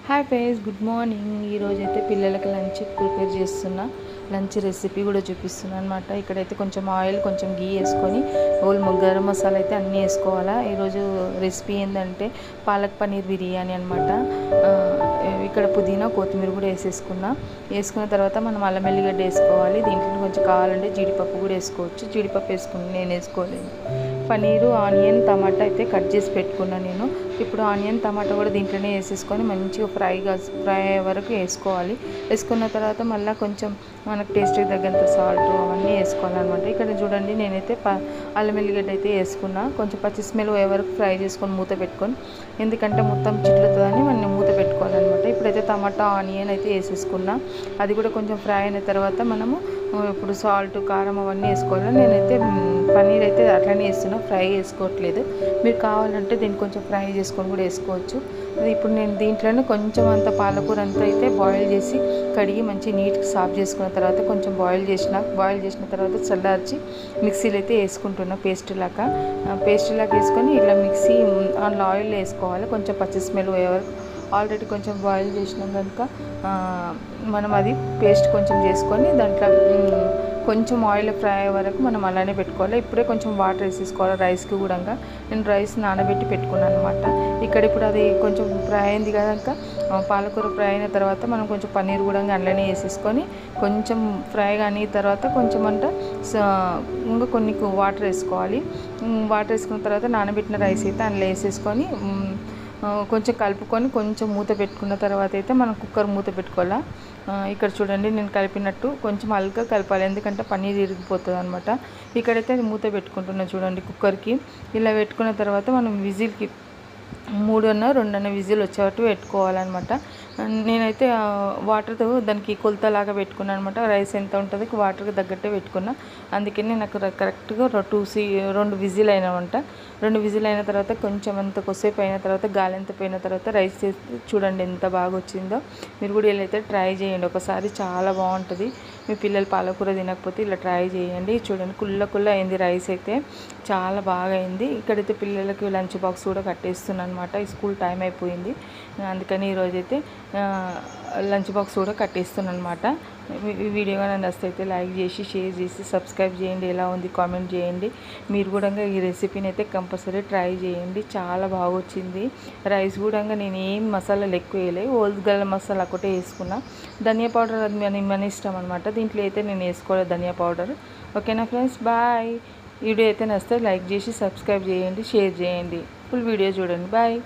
Hi friends, good morning. ఈరోజైతే పిల్లలకి lunch prepare చేస్తున్నా. లంచ్ రెసిపీ కూడా చూపిస్తున్నా అనమాట. ఇక్కడైతే కొంచెం ఆయిల్, కొంచెం గీ వేసుకొని గరం మసాలా అయితే అన్నీ వేసుకోవాలా. ఈరోజు రెసిపీ ఏంటంటే పాలక్ పన్నీర్ బిర్యానీ అనమాట. ఇక్కడ పుదీనా, కొత్తిమీర కూడా వేసుకున్న తర్వాత మనం అల్లం వెల్లిగడ్డ వేసుకోవాలి. దీంట్లో కొంచెం కావాలంటే జీడిపప్పు కూడా వేసుకోవచ్చు. జీడిపప్పు నేను వేసుకోలేదు. పన్నీరు, ఆనియన్, టమాటా అయితే కట్ చేసి పెట్టుకున్నాను నేను. ఇప్పుడు ఆనియన్, టమాటా కూడా దీంట్లోనే వేసేసుకొని మంచిగా ఫ్రై అయ్యే వరకు వేసుకోవాలి. వేసుకున్న తర్వాత మళ్ళీ కొంచెం మనకు టేస్ట్కి తగ్గంత సాల్ట్ అవన్నీ వేసుకోవాలన్నమాట. ఇక్కడ చూడండి, నేనైతే అల్లం వెల్లిగడ్డ అయితే వేసుకున్నా. కొంచెం పచ్చి స్మెల్ పోయే వరకు ఫ్రై చేసుకొని మూత పెట్టుకొని, ఎందుకంటే మొత్తం చిట్లుతుందని మనం మూత పెట్టుకోవాలన్నమాట. ఇప్పుడైతే టమాటా, ఆనియన్ అయితే వేసేసుకున్నా. అది కూడా కొంచెం ఫ్రై అయిన తర్వాత మనము ఇప్పుడు సాల్ట్, కారం అవన్నీ వేసుకోవాలి. నేనైతే పన్నీర్ అయితే అట్లనే వేస్తున్నా, ఫ్రై వేసుకోవట్లేదు. మీరు కావాలంటే దీన్ని కొంచెం ఫ్రై చేసుకొని కూడా వేసుకోవచ్చు. ఇప్పుడు నేను దీంట్లోనే కొంచెం అంత పాలకూర అంతా అయితే బాయిల్ చేసి కడిగి మంచి నీట్గా సాఫ్ చేసుకున్న తర్వాత కొంచెం బాయిల్ చేసిన తర్వాత చల్లార్చి మిక్సీలో అయితే వేసుకుంటున్నా. పేస్ట్ లాగా వేసుకొని ఇలా మిక్సీ అందులో ఆయిల్ వేసుకోవాలి. కొంచెం పచ్చి స్మెల్ పోయే వరకు. ఆల్రెడీ కొంచెం బాయిల్ చేసినాం కనుక మనం అది పేస్ట్ కొంచెం చేసుకొని దాంట్లో కొంచెం ఆయిల్ ఫ్రై అయ్యే వరకు మనం అలానే పెట్టుకోవాలి. ఇప్పుడే కొంచెం వాటర్ వేసేసుకోవాలి రైస్కి కూడా. నేను రైస్ నానబెట్టి పెట్టుకున్నాను అనమాట. ఇప్పుడు అది కొంచెం ఫ్రై అయింది కనుక పాలకూర ఫ్రై అయిన తర్వాత మనం కొంచెం పన్నీర్ కూడా అందులోనే వేసేసుకొని కొంచెం ఫ్రై కానీ తర్వాత కొంచెం ఇంకా కొన్ని వాటర్ వేసుకోవాలి. వాటర్ వేసుకున్న తర్వాత నానబెట్టిన రైస్ అయితే అందులో వేసేసుకొని కొంచెం కలుపుకొని కొంచెం మూత పెట్టుకున్న తర్వాత అయితే మనం కుక్కర్ మూత పెట్టుకోవాలా. ఇక్కడ చూడండి, నేను కలిపినట్టు కొంచెం హల్కా కలపాలి, ఎందుకంటే పన్నీర్ ఇరిగిపోతుంది అనమాట. ఇక్కడైతే మూత పెట్టుకుంటున్నా చూడండి కుక్కర్కి. ఇలా పెట్టుకున్న తర్వాత మనం విజిల్కి 2 విజిల్ వచ్చేటట్టు పెట్టుకోవాలన్నమాట. నేనైతే వాటర్తో దానికి కొలతలాగా పెట్టుకున్నాను అనమాట. రైస్ ఎంత ఉంటుంది వాటర్కి తగ్గట్టే పెట్టుకున్నా. అందుకని నాకు కరెక్ట్గా 2 విజిల్ అయినామంట. 2 విజిల్ అయిన తర్వాత కొంచెం అంత కొద్దిసేపు అయిన తర్వాత గాలి ఎంత పోయిన తర్వాత రైస్ చేసి చూడండి ఎంత బాగా వచ్చిందో. మీరు కూడా ఇలా అయితే ట్రై చేయండి ఒకసారి, చాలా బాగుంటుంది. మీ పిల్లలు పాలకూర తినకపోతే ఇలా ట్రై చేయండి. చూడండి కుళ్ళ అయింది రైస్ అయితే, చాలా బాగా అయింది. ఇక్కడైతే పిల్లలకి లంచ్ బాక్స్ కూడా కట్టేస్తున్నాను అనమాట. ఈ స్కూల్ టైం అయిపోయింది, అందుకని ఈరోజైతే లంచ్ బాక్స్ కూడా కట్టేస్తున్నాను అనమాట. ఈ వీడియో కానీ నచ్చితే లైక్ చేసి, షేర్ చేసి, సబ్స్క్రైబ్ చేయండి. ఎలా ఉంది కామెంట్ చేయండి. మీరు కూడా ఈ రెసిపీని అయితే కంపల్సరీ ట్రై చేయండి, చాలా బాగా వచ్చింది. రైస్ కూడా నేను ఏం మసాలాలు ఎక్కువ వేయలేదు, గరం మసాలా ఒకటే వేసుకున్నా. ధనియా పౌడర్ అది మన ఇష్టం అనమాట. దీంట్లో అయితే నేను వేసుకోలేదు ధనియా పౌడర్. ఓకేనా ఫ్రెండ్స్, బాయ్. వీడియో అయితే నచ్చితే లైక్ చేసి, సబ్స్క్రైబ్ చేయండి, షేర్ చేయండి. ఫుల్ వీడియో చూడండి. బాయ్.